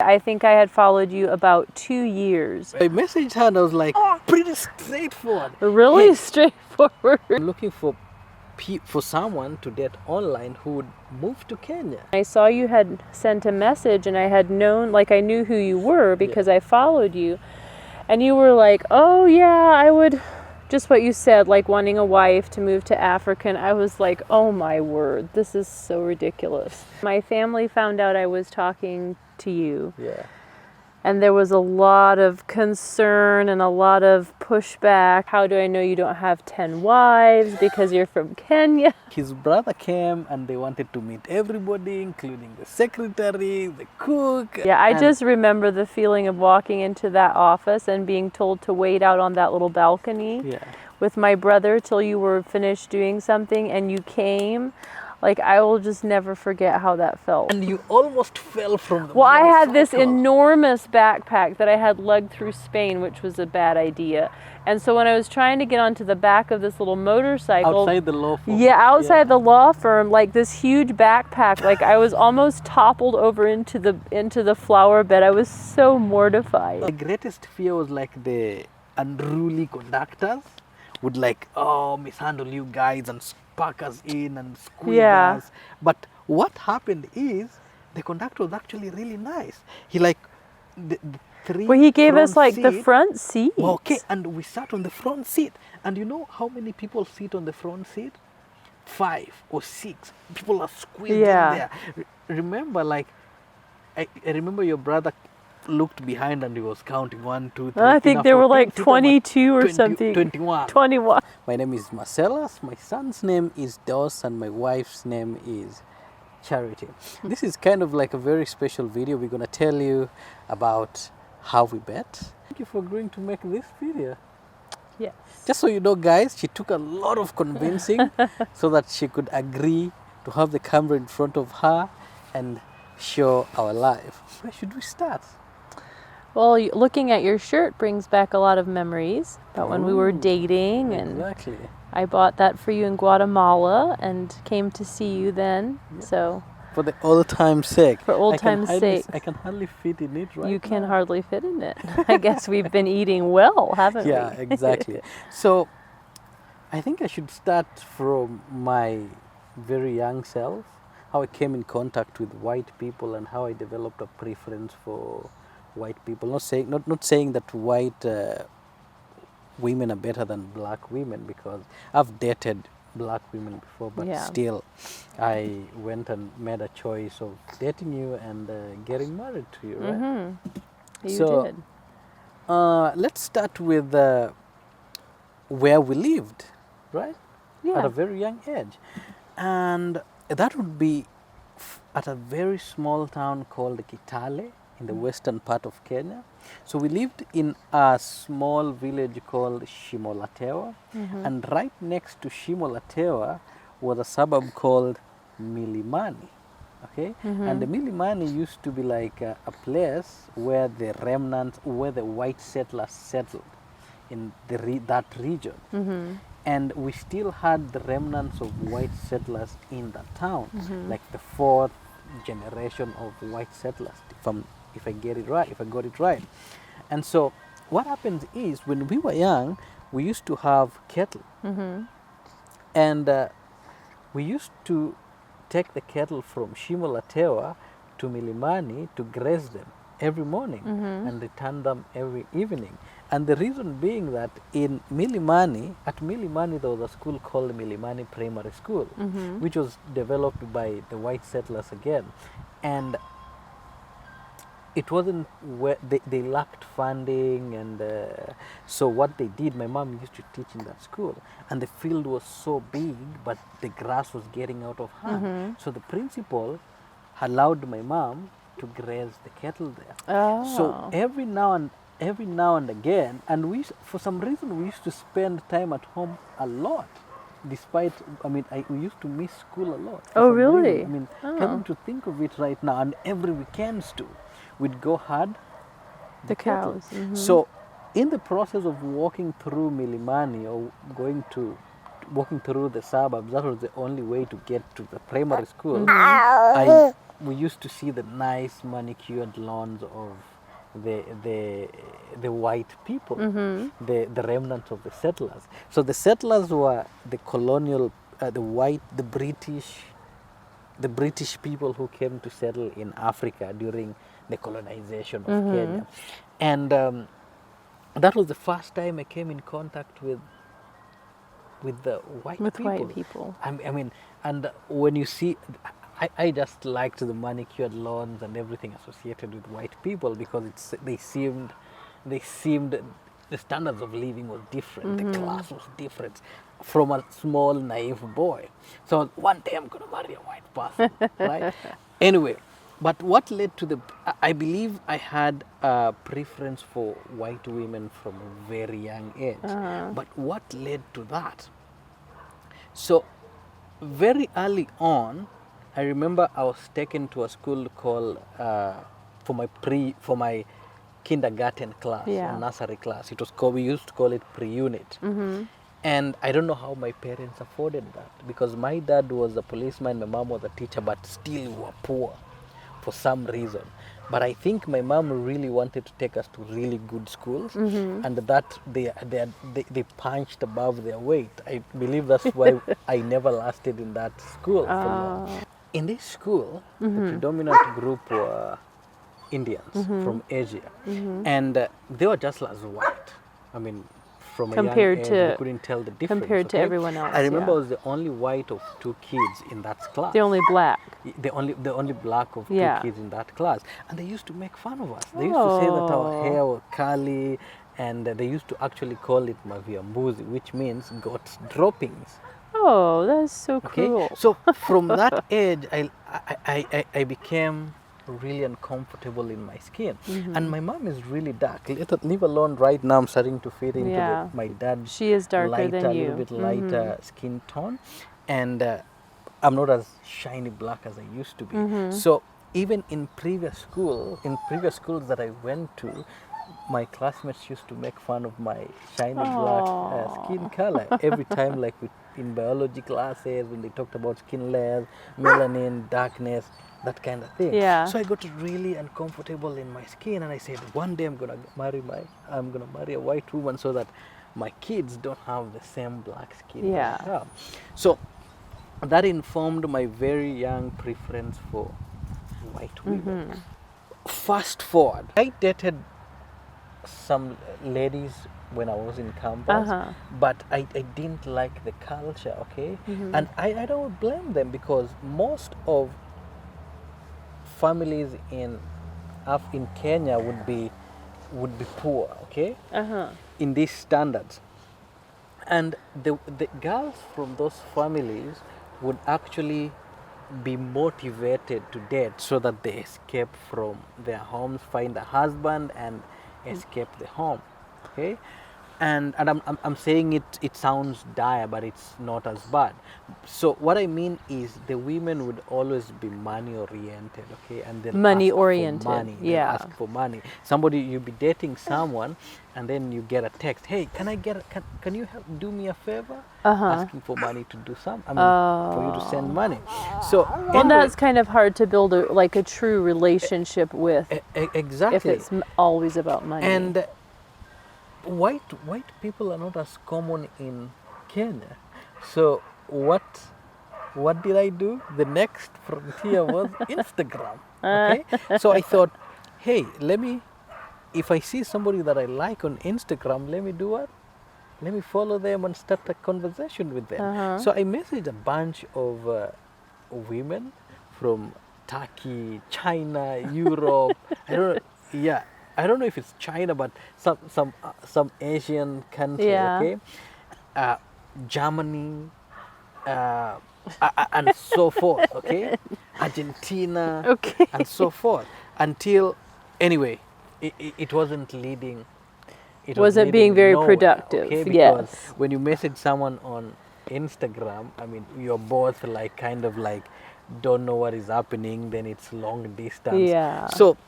I think I had followed you about 2 years. I messaged her and I was like, pretty straightforward. Really Hey, straightforward. I'm looking for someone to date online who would move to Kenya. I saw you had sent a message and I had known, like I knew who you were because I followed you. And you were like, oh yeah, I would, just what you said, like wanting a wife to move to Africa. And I was like, oh my word, this is so ridiculous. My family found out I was talking to you. Yeah. And there was a lot of concern and a lot of pushback. How do I know you don't have 10 wives because you're from Kenya? His brother came and they wanted to meet everybody, including the secretary, the cook. Yeah, I and just remember the feeling of walking into that office and being told to wait out on that little balcony yeah. with my brother till you were finished doing something and you came. Like, I will just never forget how that felt. And you almost fell from the Well, I had this motorcycle. enormous backpack that I had lugged through Spain, which was a bad idea. And so when I was trying to get onto the back of this little motorcycle, outside the law firm. yeah, outside the law firm, like this huge backpack, like I was almost toppled over into the flower bed. I was so mortified. My greatest fear was like the unruly conductors would like, mishandle you guys and pack us in and squeeze us. But what happened is the conductor was actually really nice. He like the three. Well, he gave us like the seat. front seat. Okay, and we sat on the front seat. And you know how many people sit on the front seat? 5 or 6. People are squeezed in there. Remember, like, I remember your brother looked behind and he was counting 1, 2, 3. I think there were like 22 or 20, something. 21. 21. My name is Marcellus, my son's name is Dos, and my wife's name is Charity. This is kind of like a very special video. We're going to tell you about how we met. Thank you for agreeing to make this video. Yes. Just so you know, guys, she took a lot of convincing so that she could agree to have the camera in front of her and show our life. Where should we start? Well, looking at your shirt brings back a lot of memories about when we were dating, and Exactly. I bought that for you in Guatemala and came to see you then. So For the old time's sake. for old time's sake, I can hardly fit in it right you can now. hardly fit in it. I guess we've been eating well, haven't we? Yeah, exactly. So I think I should start from my very young self, how I came in contact with white people and how I developed a preference for white people. Not saying that white women are better than black women, because I've dated black women before, but still I went and made a choice of dating you and getting married to you, right? Mm-hmm. So, did. Let's start with where we lived, right? Yeah. At a very young age. And that would be at a very small town called Kitale in the western part of Kenya. So we lived in a small village called Shimolatewa, and right next to Shimolatewa was a suburb called Milimani. Okay, and the Milimani used to be like a place where the remnants, where the white settlers settled in that region. And we still had the remnants of white settlers in that town, like the 4th generation of white settlers, if I got it right. And so what happens is, when we were young, we used to have cattle, and we used to take the cattle from Shimolatewa to Milimani to graze them every morning and return them every evening. And the reason being that at Milimani there was a school called Milimani Primary School, which was developed by the white settlers again. And it wasn't where they lacked funding, and so what they did, my mom used to teach in that school, and the field was so big, but the grass was getting out of hand. So the principal allowed my mom to graze the cattle there. So every now and again, and for some reason we used to spend time at home a lot. Despite, we used to miss school a lot. Oh, really? Coming to think of it right now, and every weekends too, we'd go herd the cows. So in the process of walking through Milimani, or walking through the suburbs, that was the only way to get to the primary school. I we used to see the nice manicured lawns of the white people, the remnants of the settlers. So the settlers were the colonial, the British people who came to settle in Africa during the colonization of Kenya, and that was the first time I came in contact with the white With people. white people. I mean, and when you see, I just liked the manicured lawns and everything associated with white people because they seemed the standards of living was different, the class was different from a small naive boy. So one day I'm gonna marry a white person, right? Anyway, but what led to I believe I had a preference for white women from a very young age. But what led to that? So very early on, I remember I was taken to a school called for my kindergarten class, Yeah. or nursery class. It was called, we used to call it pre-unit. And I don't know how my parents afforded that because my dad was a policeman, my mom was a teacher, but still we were poor for some reason. But I think my mom really wanted to take us to really good schools, and that they punched above their weight. I believe that's why I never lasted in that school for long. In this school, the predominant group were Indians from Asia, and they were just as white. I mean, from Compared a young age, to- we couldn't tell the difference. compared to everyone else, I remember yeah. I was the only white of 2 kids in that class. The only black. The only black of 2 Yeah. kids in that class, and they used to make fun of us. They used to say that our Oh. hair was curly, and they used to actually call it maviambuzi, which means goat's droppings. Oh, that's so Okay, cruel. so from that age, I became really uncomfortable in my skin, and my mom is really dark. Leave alone right now, I'm starting to fit into Yeah. my dad's She is darker lighter, than a you. little bit lighter skin tone, and I'm not as shiny black as I used to be. So even in previous schools that I went to, my classmates used to make fun of my shiny black skin color every time, like in biology classes when they talked about skin layers, melanin, darkness, that kind of thing. Yeah. So I got really uncomfortable in my skin, and I said, one day I'm gonna marry a white woman so that my kids don't have the same black skin Yeah. that I have. So that informed my very young preference for white women. Fast forward, I dated some ladies when I was in campus, but I didn't like the culture, okay? And I don't blame them because most of families in Kenya would be poor, okay? In these standards. And the girls from those families would actually be motivated to date so that they escape from their homes, find a husband, and escape the home. Okay, and I'm saying it sounds dire, but it's not as bad. So what I mean is the women would always be money oriented, okay, and then Money ask for oriented, money. They'll yeah. ask for money. Somebody, you'll be dating someone, and then you get a text, hey, can you do me a favor? Asking for money to do something. For you to send money. So Well, anyway, that's kind of hard to build a true relationship with exactly. if it's always about money. And white people are not as common in Kenya. So what did I do? The next frontier was Instagram. Okay, so I thought, hey, if I see somebody that I like on Instagram, let me do what? Let me follow them and start a conversation with them. So I messaged a bunch of women from Turkey, China, Europe. I don't know if it's China, but some Asian country, Yeah. okay? Germany, and so forth, okay? Argentina, Okay. and so forth. Until, anyway, it wasn't leading. It was Wasn't being leading very nowhere, productive, okay? Because yes. when you message someone on Instagram, I mean, you're both like kind of like don't know what is happening. Then it's long distance. Yeah. So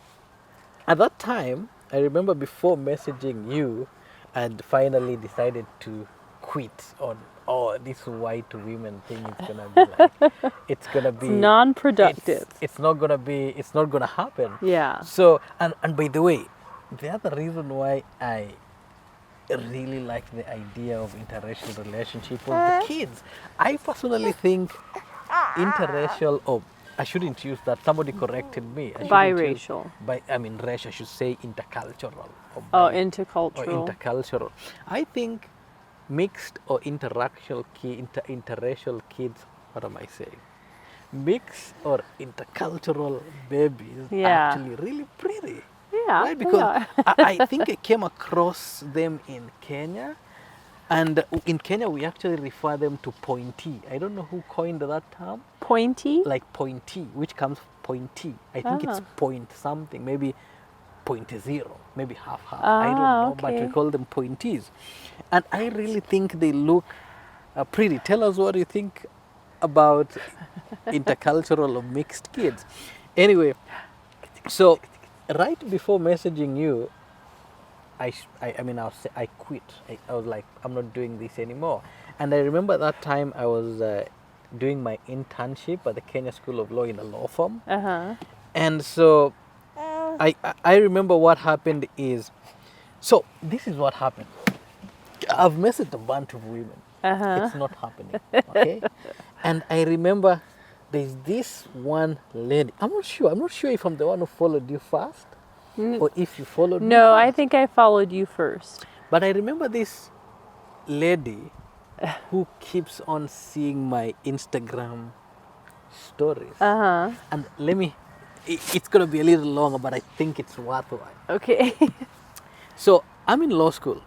at that time, I remember before messaging you, I'd finally decided to quit on oh, this white women thing is gonna be like, it's gonna be non-productive. It's not gonna happen. Yeah. So, and by the way, the other reason why I really like the idea of interracial relationship with the kids, I personally think interracial, or I shouldn't use that. Somebody corrected me. I shouldn't use Biracial. race. I should say intercultural. Or Oh, or intercultural. intercultural. I think mixed or interracial kids. What am I saying? Mixed or intercultural babies are Yeah. actually really pretty. Yeah. Right? they Because are. I think I came across them in Kenya. And in Kenya, we actually refer them to pointee. I don't know who coined that term. Pointy. Like pointee, which comes pointee. I think it's point something, maybe 0.0, maybe half. I don't know, but we okay. call them pointees. And I really think they look pretty. Tell us what you think about intercultural or mixed kids. Anyway, so right before messaging you, I quit. I was like, I'm not doing this anymore. And I remember that time I was doing my internship at the Kenya School of Law in a law firm. Uh-huh. And so I remember what happened is, so this is what happened. I've messaged a bunch of women. Uh-huh. It's not happening. Okay? And I remember there's this one lady. I'm not sure if I'm the one who followed you first or if you followed me No, first. I think I followed you first. But I remember this lady who keeps on seeing my Instagram stories. Uh-huh. And it's going to be a little longer, but I think it's worthwhile. Okay. So I'm in law school,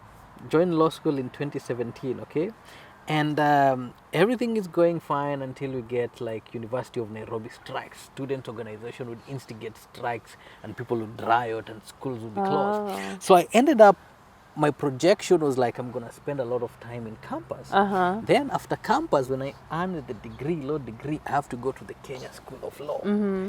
joined law school in 2017, okay? And everything is going fine until we get like University of Nairobi strikes. Student organization would instigate strikes and people would riot and schools would be closed. Oh. So I ended up, my projection was like, I'm going to spend a lot of time in campus. Uh-huh. Then after campus, when I earned the degree, law degree, I have to go to the Kenya School of Law,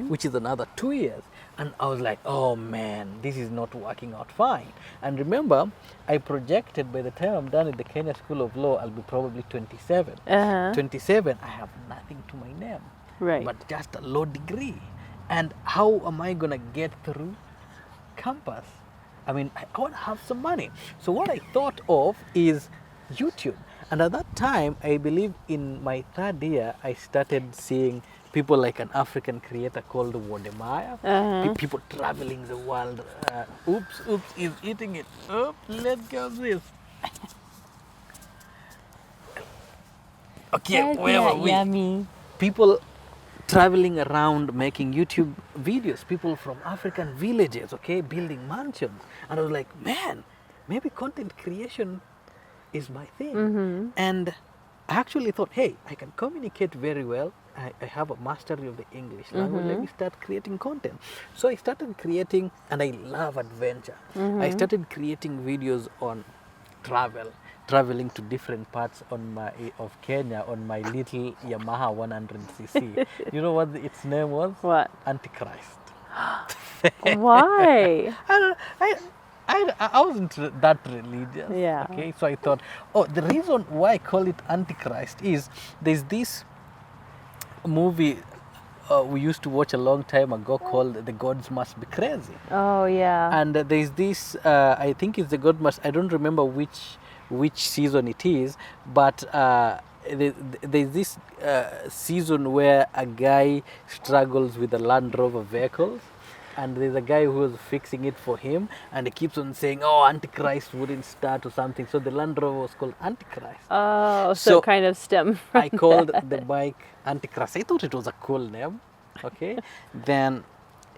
which is another 2 years. And I was like, oh man, this is not working out fine. And remember, I projected by the time I'm done at the Kenya School of Law, I'll be probably 27. Uh-huh. 27, I have nothing to my name, Right. but just a law degree. And how am I going to get through campus? I mean, I want to have some money. So what I thought of is YouTube. And at that time, I believe in my third year, I started seeing people like an African creator called Wodemaya. Uh-huh. People traveling the world. Oops, he's eating it. Oops, let go of this. Okay, where were we? Yummy. People traveling around making YouTube videos, people from African villages, okay, building mansions. And I was like, man, maybe content creation is my thing. And I actually thought, hey, I can communicate very well. I have a mastery of the English language. Let me start creating content. So I started creating, and I love adventure. I started creating videos on traveling to different parts of Kenya on my little Yamaha 100cc. You know what its name was? What? Antichrist. Why? I wasn't that religious. Yeah. Okay, so I thought, oh, the reason why I call it Antichrist is there's this movie we used to watch a long time ago called The Gods Must Be Crazy. Oh, yeah. And there's this, I think it's The God Must, I don't remember which season it is, but there's this season where a guy struggles with a Land Rover vehicles, and there's a guy who was fixing it for him, and he keeps on saying, oh, Antichrist wouldn't start or something. So the Land Rover was called Antichrist. Oh, So kind of stem from I called the bike Antichrist. I thought it was a cool name. Okay. Then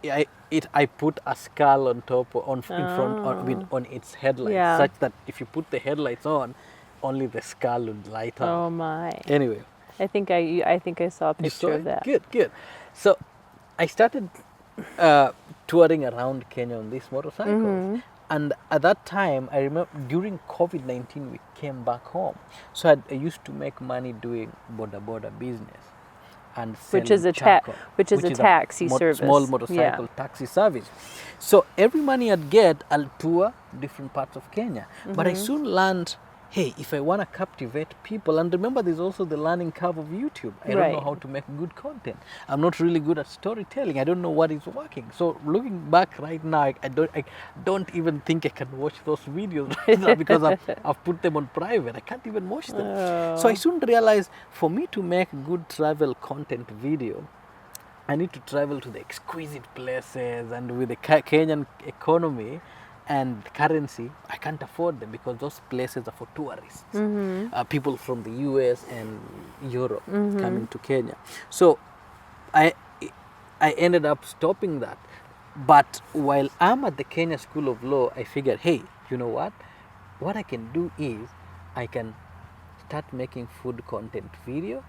I put a skull on top, in front, on its headlights, Yeah. such that if you put the headlights on, only the skull would light up. Oh my! Anyway, I think I saw a you saw picture of it? that. Good. So I started touring around Kenya on these motorcycles. And at that time, I remember during COVID-19, we came back home. So I used to make money doing border business. And Which is selling a charcoal, which is a taxi service. Small motorcycle taxi service. So every money I'd get, I'll tour different parts of Kenya. But I soon learned hey, if I want to captivate people, and remember, there's also the learning curve of YouTube. I don't know Right. how to make good content. I'm not really good at storytelling. I don't know what is working. So looking back right now, I don't even think I can watch those videos right now because I've put them on private. I can't even watch them. So I Oh. soon realized for me to make good travel content video, I need to travel to the exquisite places, and with the Kenyan economy and currency, I can't afford them because those places are for tourists, people from the US and Europe coming to Kenya. So I, I ended up stopping that. But while I'm at the Kenya School of Law, I figured, hey, you know what? What I can do is I can start making food content video,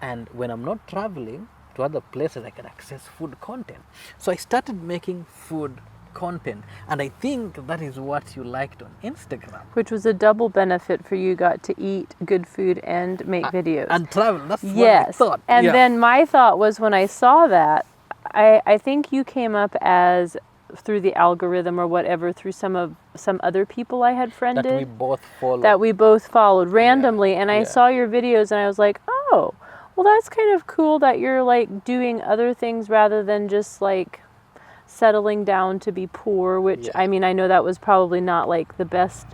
and when I'm not traveling to other places, I can access food content. So I started making food content, and I think that is what you liked on Instagram. Which was a double benefit for you. Got to eat good food and make videos. And travel, that's what I Yes. thought. And Yeah. then my thought was when I saw that, I think you came up as through the algorithm or whatever through some other people I had friended that we both follow. that we both followed randomly, and I yeah. saw your videos and I was like, oh, well, that's kind of cool that you're like doing other things rather than just like settling down to be poor, which Yeah. I mean, I know that was probably not like the best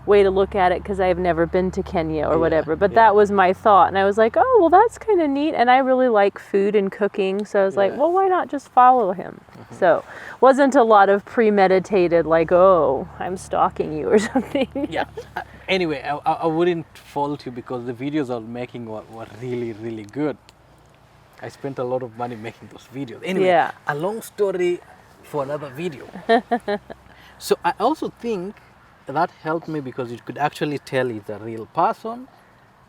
way to look at it because I've never been to Kenya or Yeah, whatever, but yeah. that was my thought, and I was like, oh, well, that's kind of neat, and I really like food and cooking, so I was like, Yeah. well, why not just follow him? So wasn't a lot of premeditated like, oh, I'm stalking you or something. Yeah. Anyway, I wouldn't fault you because the videos I was making were really, really good. I spent a lot of money making those videos. Anyway, Yeah. a long story for another video. So I also think that helped me because you could actually tell he's a real person.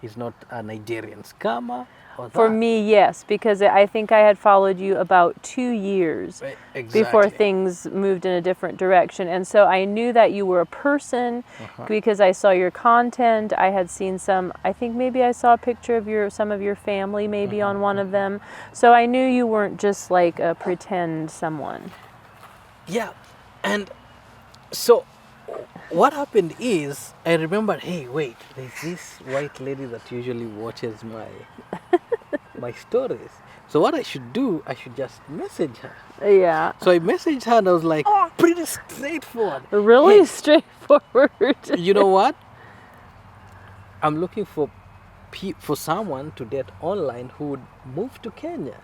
He's not a Nigerian scammer. Or For that. me, yes, because I think I had followed you about 2 years Right, before exactly. things moved in a different direction. And so I knew that you were a person because I saw your content. I had seen I think maybe I saw a picture of some of your family maybe on one of them. So I knew you weren't just like a pretend someone. Yeah, and so what happened is I remembered, hey, wait, there's this white lady that usually watches my stories. So what I should do, I should just message her. Yeah. So I messaged her and I was like, pretty straightforward. Really Hey, straightforward. you know what? I'm looking for someone to date online who would move to Kenya,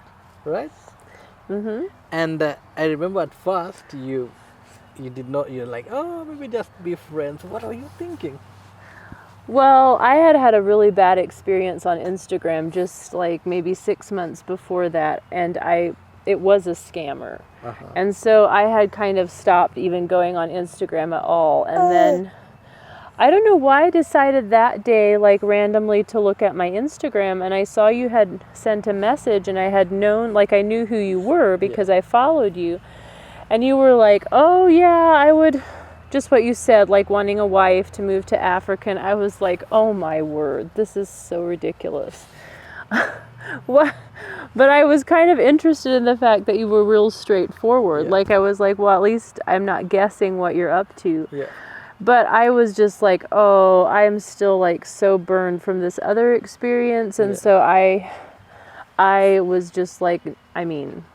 right? And I remember at first you did not. You're like, oh, maybe just be friends. What are you thinking? Well, I had a really bad experience on Instagram just like maybe 6 months before that, and it was a scammer. And so I had kind of stopped even going on Instagram at all. And then I don't know why I decided that day, like randomly, to look at my Instagram, and I saw you had sent a message, and I had known, like I knew who you were because I followed you. And you were like, oh yeah, I would, just what you said, like wanting a wife to move to Africa. And I was like, oh my word, this is so ridiculous. What? But I was kind of interested in the fact that you were real straightforward. Yeah. Like I was like, well, at least I'm not guessing what you're up to. Yeah. But I was just like, oh, I'm still like so burned from this other experience. And Yeah. so I was just like, I mean,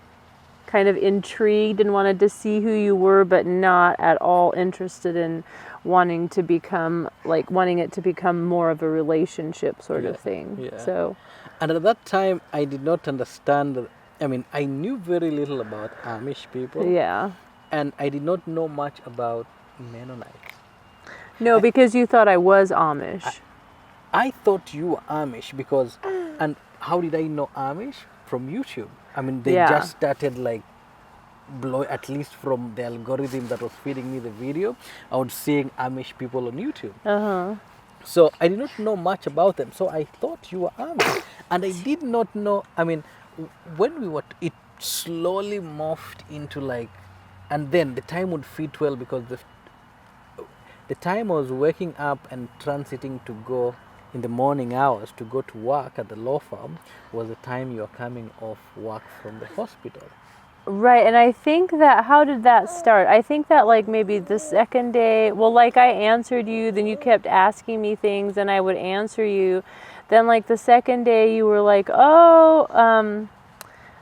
kind of intrigued and wanted to see who you were, but not at all interested in wanting it to become more of a relationship sort of thing. Yeah. So, And at that time, I did not understand. I mean, I knew very little about Amish people, yeah. and I did not know much about Mennonites. No, because you thought I was Amish. I thought you were Amish because, and how did I know Amish? From YouTube. I mean, they Yeah. just started like at least from the algorithm that was feeding me the video, I was seeing Amish people on YouTube. So I did not know much about them. So I thought you were Amish, and I did not know. I mean, when we were, it slowly morphed into like, and then the time would fit well because the time I was waking up and transiting to go in the morning hours to go to work at the law firm was the time you are coming off work from the hospital. Right, and I think that, how did that start? I think that like maybe the second day, well, like I answered you, then you kept asking me things and I would answer you. Then like the second day you were like, oh,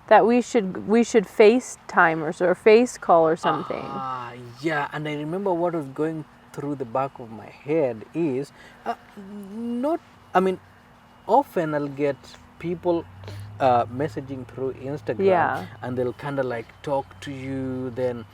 that we should FaceTime or face call or something. Yeah, and I remember what was going through the back of my head is not, I mean, often I'll get people messaging through Instagram, Yeah. and they'll kind of like talk to you. Then,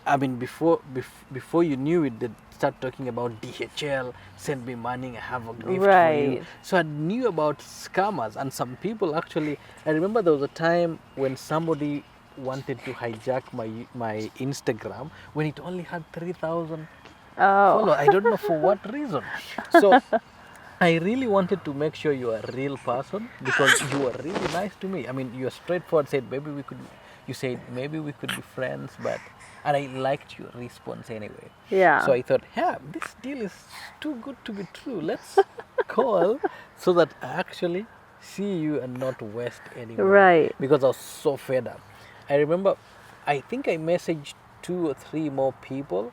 I mean, before you knew it, they'd start talking about DHL, send me money, I have a gift for you. Right. So I knew about scammers, and some people actually. I remember there was a time when somebody wanted to hijack my Instagram when it only had 3,000 Oh. followers. I don't know for what reason. So I really wanted to make sure you are a real person, because you were really nice to me. I mean, you were straightforward. You said maybe we could be friends, and I liked your response anyway. Yeah. So I thought, yeah, this deal is too good to be true. Let's call so that I actually see you and not waste any more. Right. Because I was so fed up. I remember, I think I messaged 2 or 3 more people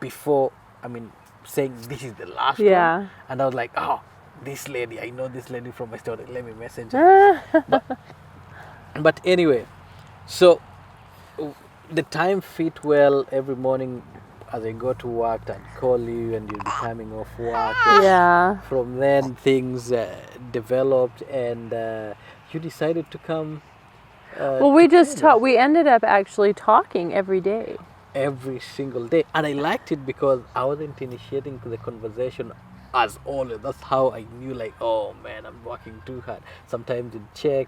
before, saying this is the last Yeah. one. And I was like, oh, this lady, I know this lady from my story. Let me message her. But anyway, so the time fit well. Every morning as I go to work, I'd call you and you'd be coming off work. Yeah. From then things developed, and you decided to come. Well, we ended up actually talking every day. Every single day, and I liked it because I wasn't initiating the conversation as always. That's how I knew, like, oh man, I'm working too hard. Sometimes you'd check.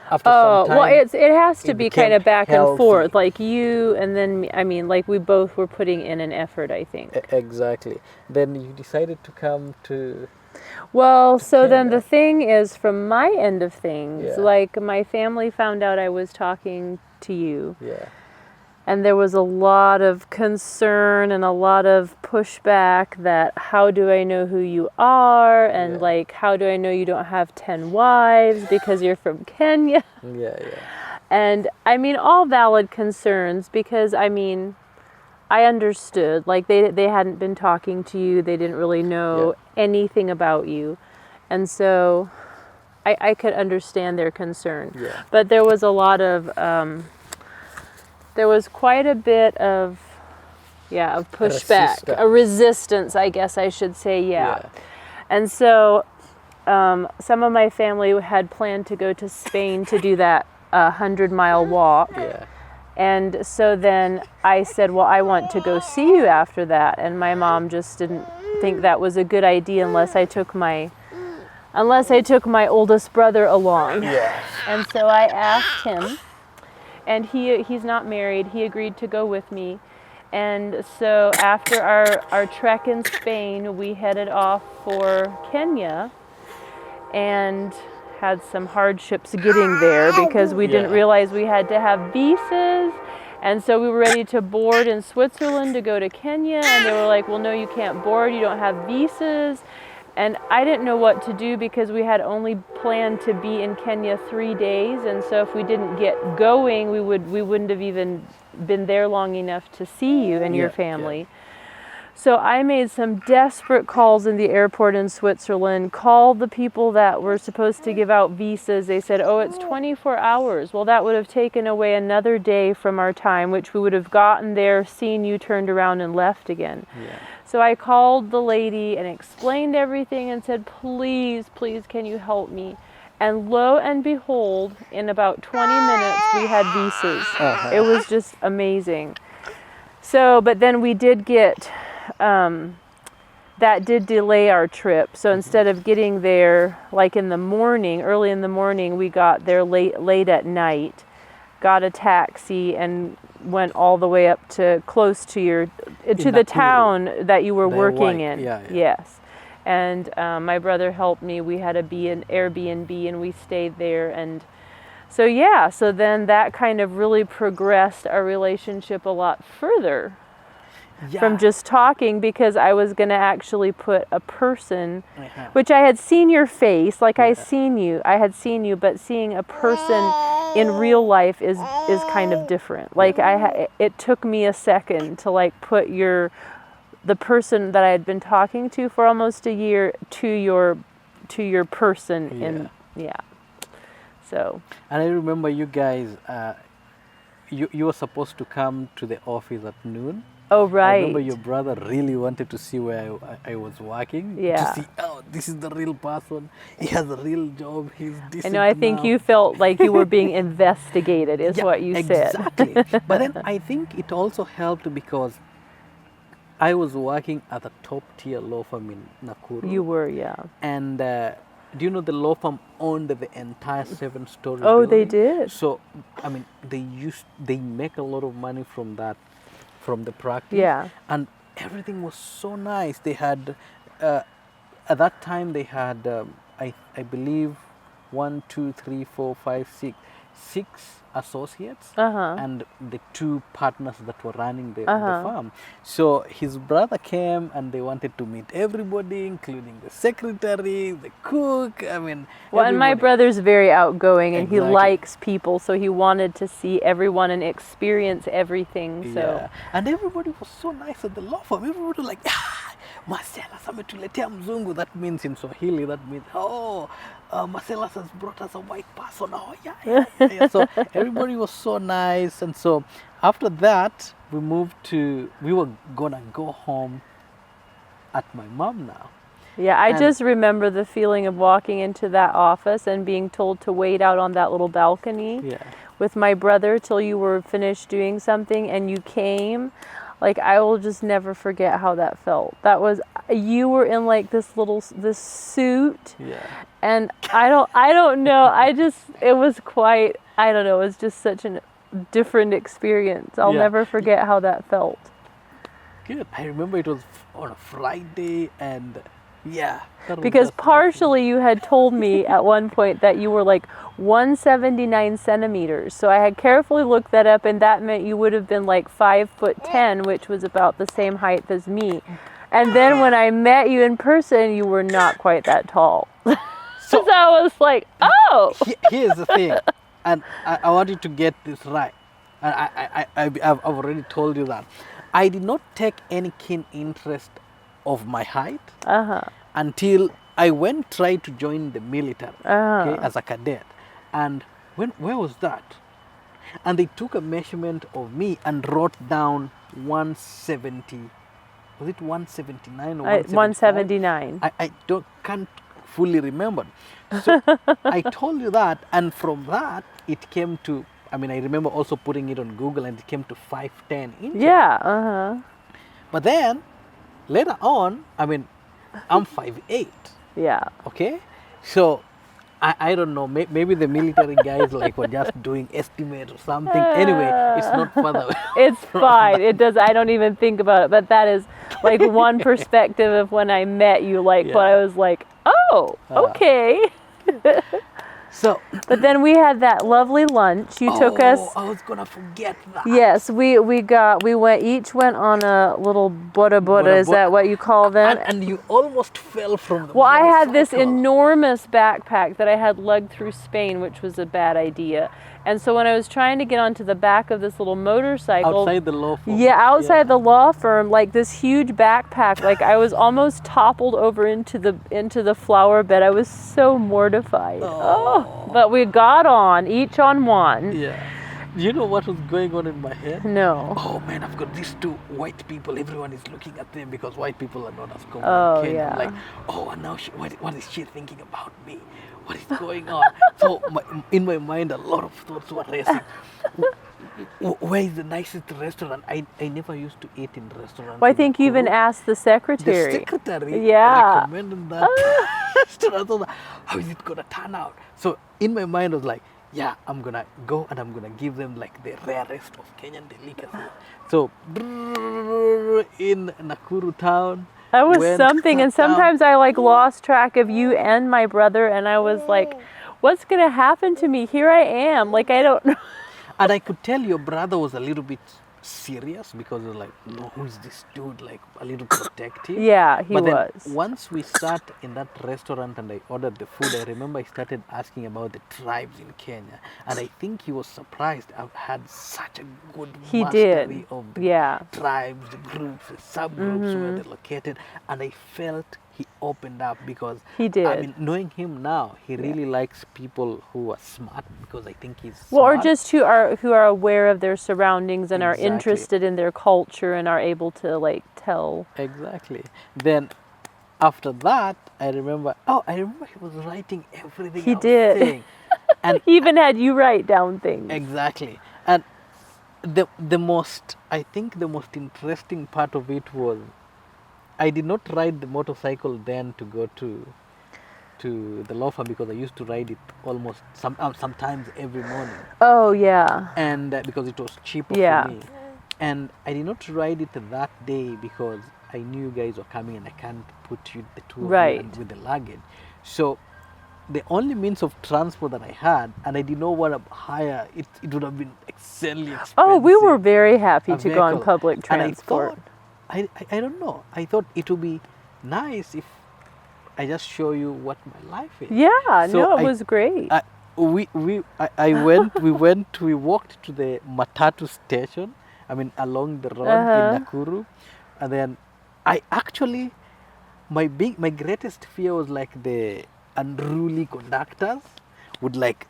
After some time, well, it has to it be kind of became back and healthy. forth, like you and then me. Like we both were putting in an effort, I think. Exactly. Then you decided to come to. Well, so then Kenya. the thing is, from my end of things, Yeah. like my family found out I was talking to you, Yeah. and there was a lot of concern and a lot of pushback that how do I know who you are, and Yeah. like how do I know you don't have 10 wives because you're from Kenya. Yeah. And all valid concerns, because I understood, like they hadn't been talking to you, they didn't really know anything about you, and so I could understand their concern. Yeah. But there was a lot of there was quite a bit of pushback, a resistance, I guess I should say. Yeah. And so some of my family had planned to go to Spain to do that 100-mile walk. Yeah. And so then I said, well, I want to go see you after that. And my mom just didn't think that was a good idea unless I took my oldest brother along. Yeah. And so I asked him, and he's not married. He agreed to go with me. And so after our trek in Spain, we headed off for Kenya and had some hardships getting there because we didn't realize we had to have visas. And so we were ready to board in Switzerland to go to Kenya, and they were like, well, no, you can't board, you don't have visas. And I didn't know what to do because we had only planned to be in Kenya 3 days, and so if we didn't get going, we wouldn't have even been there long enough to see you and your family. So I made some desperate calls in the airport in Switzerland, called the people that were supposed to give out visas. They said, oh, it's 24 hours. Well, that would have taken away another day from our time, which we would have gotten there, seen you, turned around and left again. Yeah. So I called the lady and explained everything and said, please, can you help me? And lo and behold, in about 20 minutes, we had visas. It was just amazing. So, but then we did get... that did delay our trip. So instead of getting there like in the morning, early in the morning, we got there late at night, got a taxi and went all the way up to close to the town that you were working in. Yes. And my brother helped me. We had an Airbnb and we stayed there. And so then that kind of really progressed our relationship a lot further. From just talking, because I was going to actually put a person, which I had seen your face, like I had seen you, but seeing a person in real life is kind of different. Like it took me a second to like put the person that I had been talking to for almost a year to your person in So. And I remember you guys, you were supposed to come to the office at noon. Oh, right. I remember your brother really wanted to see where I was working. Yeah. To see, oh, this is the real person. He has a real job. He's decent I know, I think now. you felt like you were being investigated, is what you said. Exactly. But then I think it also helped because I was working at a top tier law firm in Nakuru. You were, yeah. And do you know the law firm owned the entire 7-story Oh, building? they did? So, I mean, they make a lot of money from that, from the practice. Yeah. And everything was so nice. They had, at that time, they had, I believe, 6 associates and the 2 partners that were running the farm. So his brother came and they wanted to meet everybody, including the secretary, the cook. I mean, well, and my brother's very outgoing and Exactly. he likes people, so he wanted to see everyone and experience everything. So. Yeah. And everybody was so nice at the law firm. Everybody was like, Marcellus ametuletea mzungu. That means in Swahili, that means, Marcellus has brought us a white person. Oh, yeah. So everybody was so nice. And so after that, we were going to go home at my mom now. Yeah, I just remember the feeling of walking into that office and being told to wait out on that little balcony with my brother till you were finished doing something and you came. Like, I will just never forget how that felt. You were in like this suit. Yeah. And I don't know. It was quite, I don't know, it was just such a different experience. I'll never forget how that felt. Good. I remember it was on a Friday and because partially you had told me at one point that you were like 179 centimeters. So I had carefully looked that up and that meant you would have been like 5'10", which was about the same height as me. And then when I met you in person, you were not quite that tall. So I was like, oh! Here's the thing, and I want you to get this right. And I've already told you that. I did not take any keen interest of my height until I tried to join the military as a cadet. And where was that? And they took a measurement of me and wrote down 170. Was it 179 or 179? I can't fully remember. So I told you that, and from that it came to, I remember also putting it on Google and it came to 5'10" inches. Yeah, But then later on, I'm 5'8". Yeah. Okay? So I don't know, maybe the military guys were just doing estimates or something. Anyway, it's not further away. It's fine. It does. I don't even think about it. But that is like one perspective of when I met you. But I was like, oh, okay. So, but then we had that lovely lunch. You took us. I was gonna forget that. Yes, we each went on a little bora bora. Is that what you call them? And you almost fell from the Well, I had this motorcycle. enormous backpack that I had lugged through Spain, which was a bad idea. And so when I was trying to get onto the back of this little motorcycle, outside the law firm. Yeah, outside the law firm, like this huge backpack, like I was almost toppled over into the flower bed. I was so mortified. But we got on, each on one. Yeah. You know what was going on in my head? No. Oh man, I've got these 2 white people. Everyone is looking at them because white people are not as common. Oh, in Kenya. yeah. I'm like, and now what is she thinking about me? What is going on? So in my mind, a lot of thoughts were racing. Where is the nicest restaurant? I never used to eat in restaurants. Well, I think you even asked the secretary. The secretary recommended that restaurant. How is it gonna turn out? So in my mind, I was like, I'm gonna go and I'm gonna give them like the rarest of Kenyan delicacies. So in Nakuru town. That was something, and sometimes I lost track of you and my brother, and I was like, what's going to happen to me? Here I am. I don't know. And I could tell your brother was a little bit serious because it was like, no, who is this dude? Like a little protective. Yeah, he But then was. once we sat in that restaurant and I ordered the food, I remember I started asking about the tribes in Kenya, and I think he was surprised I've had such a good He mastery did. of the Yeah. tribes, the groups, the subgroups where they're located, and I felt he opened up because He I did. mean, knowing him now, he really likes people who are smart because I think he's Well, or smart. just who are aware of their surroundings and are Exactly. interested in their culture and are able to like tell. Exactly. Then after that, I remember he was writing everything He I was did. saying. And He even had you write down things. exactly. And the most interesting part of it was I did not ride the motorcycle then to go to the law firm because I used to ride it almost sometimes every morning, Oh yeah. and because it was cheaper Yeah. for me. And I did not ride it that day because I knew you guys were coming and I can't put you the two of you Right. and with the luggage. So the only means of transport that I had, and I did not want to hire it, it would have been extremely expensive. Oh, we were very happy a to go on vehicle. public And transport. I don't know. I thought it would be nice if I just show you what my life is. Yeah, So no, it I- was great. We walked to the Matatu station. I mean, along the road in Nakuru, and then I actually, my greatest fear was like the unruly conductors would like,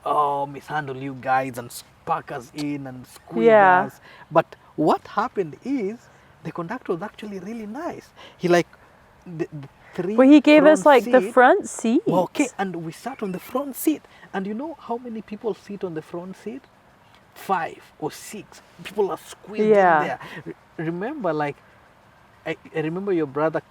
mishandle you guys and pack us in and squeeze Yeah. us. But what happened is the conductor was actually really nice. He like the three. Well, he gave us front like the seat- front seats. Well, okay, and we sat on the front seat. And you know how many people sit on the front seat? 5 or 6. People are squeezed Yeah. in there. Remember, like, I remember your brother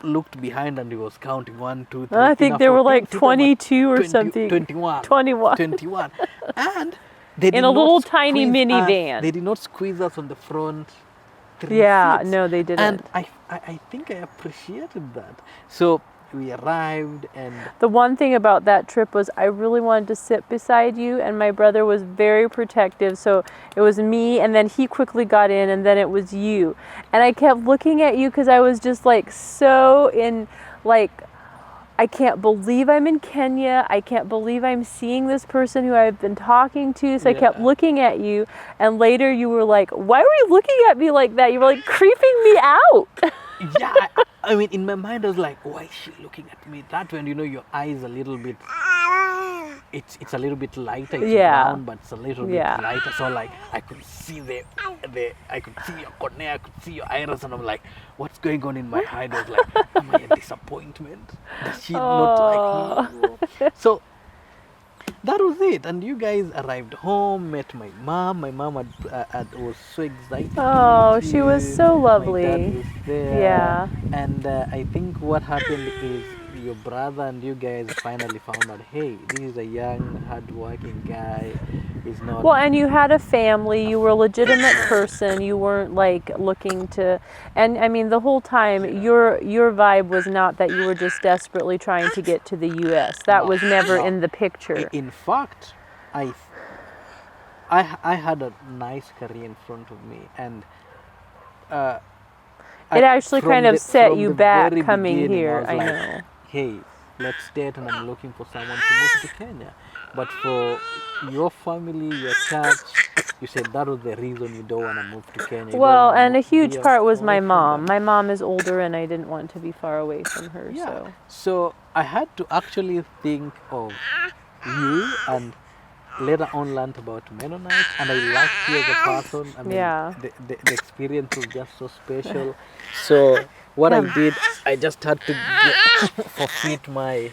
looked behind and he was counting 1, 2, 3. I think enough there for were 10 like seater, but 22 or 20 something. 21. 21. 21. And they did In a not little tiny squeeze us. minivan. They did not squeeze us on the front 3 Yeah, seats. no, they didn't. And I think I appreciated that. So we arrived and The one thing about that trip was I really wanted to sit beside you, and my brother was very protective. So it was me, and then he quickly got in, and then it was you. And I kept looking at you because I was just like so in, like, I can't believe I'm in Kenya. I can't believe I'm seeing this person who I've been talking to. So I kept Yeah. looking at you, and later you were like, "Why were you looking at me like that?" You were like creeping me out. yeah, I mean, in my mind, I was like, why is she looking at me that way? And you know, your eyes a little bit, it's a little bit lighter. It's Yeah. brown, but it's a little Yeah. bit lighter. So like, I could see I could see your cornea, I could see your iris, and I'm like, what's going on in my head? I was like, am I a disappointment? Does she not like me? So that was it. And you guys arrived home, met my mom. My mom was so excited. to Oh, meet she was you. so My lovely. dad was there. Yeah. And I think what happened is your brother and you guys finally found out, hey, this is a young, hardworking guy. He's not. Well, and you had a family, you were a legitimate person, you weren't like looking to, and I mean the whole time your vibe was not that you were just desperately trying to get to the US. That No, was never no. in the picture. In fact, I had a nice career in front of me, and It actually from kind of set from you the back very coming beginning, here, was I like, know. Hey, let's date, and I'm looking for someone to move to Kenya. But for your family, your church, you said that was the reason you don't want to move to Kenya. You Well, don't wanna and a huge be part was away my from mom. them. My mom is older and I didn't want to be far away from her, Yeah. so. So I had to actually think of you and later on learned about Mennonites, and I liked you as a person. I mean, Yeah. the experience was just so special. So what I did, I just had to forfeit my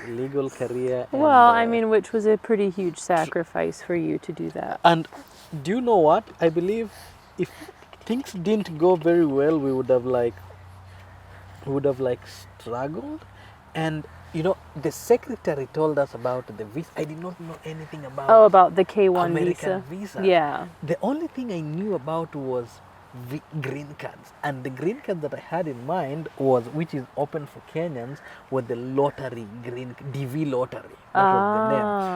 legal career. And, Well, I mean, which was a pretty huge sacrifice for you to do that. and do you know what? I believe if things didn't go very well, we would have struggled. And you know, the secretary told us about the visa. I did not know anything about Oh, about the K1 American visa? visa. Yeah. The only thing I knew about was green cards, and the green card that I had in mind was, which is open for Kenyans, was the lottery DV lottery. That was the Ah.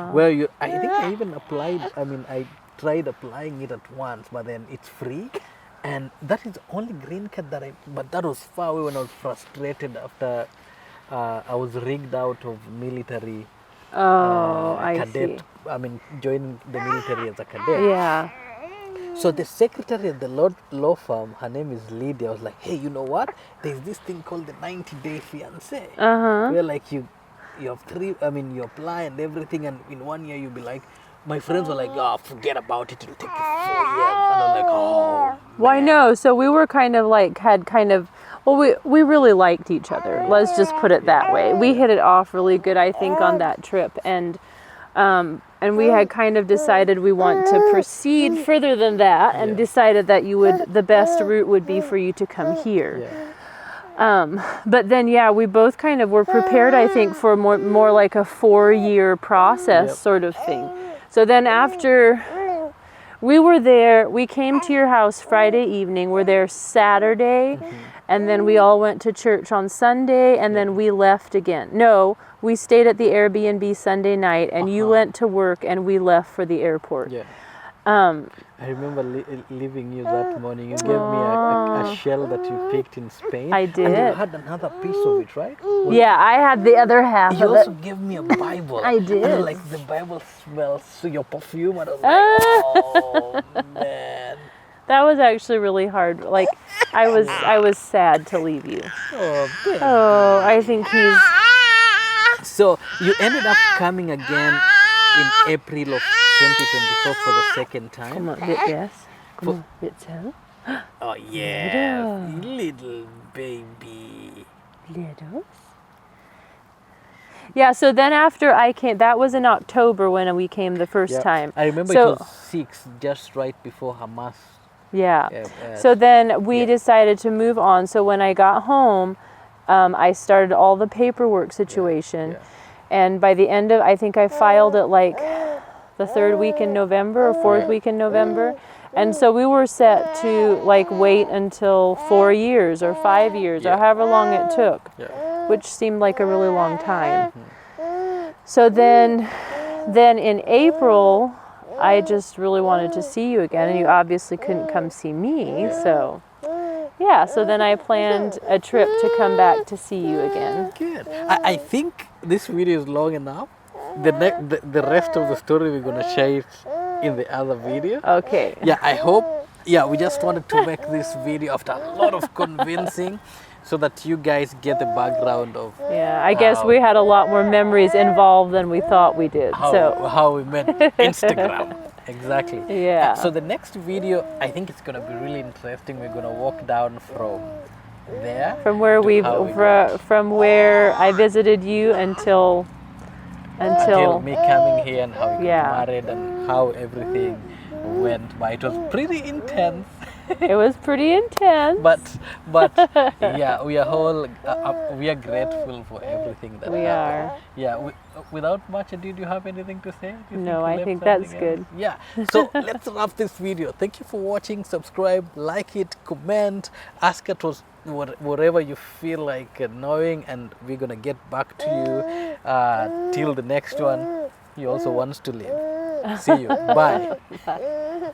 name. Where I think I even applied. I mean, I tried applying it at once, but then it's free. And that is the only green card that but that was far away when I was frustrated after I was rigged out of military I cadet. see. I mean, joining the military as a cadet. Yeah. So the secretary at the law firm, her name is Lydia, was like, hey, you know what? There's this thing called the 90-day fiancé. Where like you have you apply and everything, and in 1 year you'll be like, my friends were like, oh, forget about it, it'll take you 4 years. And I'm like, oh. Well, I know. So we were kind of like, we really liked each other. Let's just put it that way. We hit it off really good, I think, on that trip. And we had kind of decided we want to proceed further than that, and decided that the best route would be for you to come here. But then, we both kind of were prepared, I think, for more like a 4-year process sort of thing. So then after we were there, we came to your house Friday evening, we're there Saturday, and then we all went to church on Sunday, and then we left again. No, we stayed at the Airbnb Sunday night, and you went to work, and we left for the airport. I remember leaving you that morning. You gave me a shell that you picked in Spain. I did. And you had another piece of it, right? Yeah, I had the other half You of also it. gave me a Bible. I did. And like the Bible smells so your perfume. And I was like, oh man. That was actually really hard. Like, I was sad to leave you. Oh, man. Oh, I think he's... So you ended up coming again in April of 2024 for the second time. Come on, yes. Come on, so. Oh yeah, little baby. Littles. Yeah, so then after I came, that was in October when we came the first time. I remember So- it was 6, just right before Hamas. Yeah. Yeah, So then we yeah. decided to move on. So when I got home, I started all the paperwork situation. yeah. And by the end of, I think I filed it like the 3rd week in November or 4th week in November. And so we were set to like wait until 4 years or 5 years or however long it took, which seemed like a really long time. So then in April, I just really wanted to see you again, and you obviously couldn't come see me. So so then I planned a trip to come back to see you again. Good. I think this video is long enough. The rest of the story we're gonna share it in the other video. Okay. Yeah, I hope. Yeah, we just wanted to make this video after a lot of convincing, so that you guys get the background of Yeah, I guess we had a lot more memories involved than we thought we did. how we met Instagram. Exactly. Yeah. So the next video, I think it's gonna be really interesting. We're gonna walk down from there From where from where I visited you until me coming here and how we Yeah. got married and how everything went. But it was pretty intense. it was pretty intense. But yeah, we are all we are grateful for everything that We happened. are. Yeah. Without much ado, do you have anything to say? Do you No, you I left think that's something good. else? Yeah. So let's wrap this video. Thank you for watching. Subscribe, like it, comment, ask us whatever you feel like knowing, and we're gonna get back to you. Till the next one. He also wants to live. See you. Bye.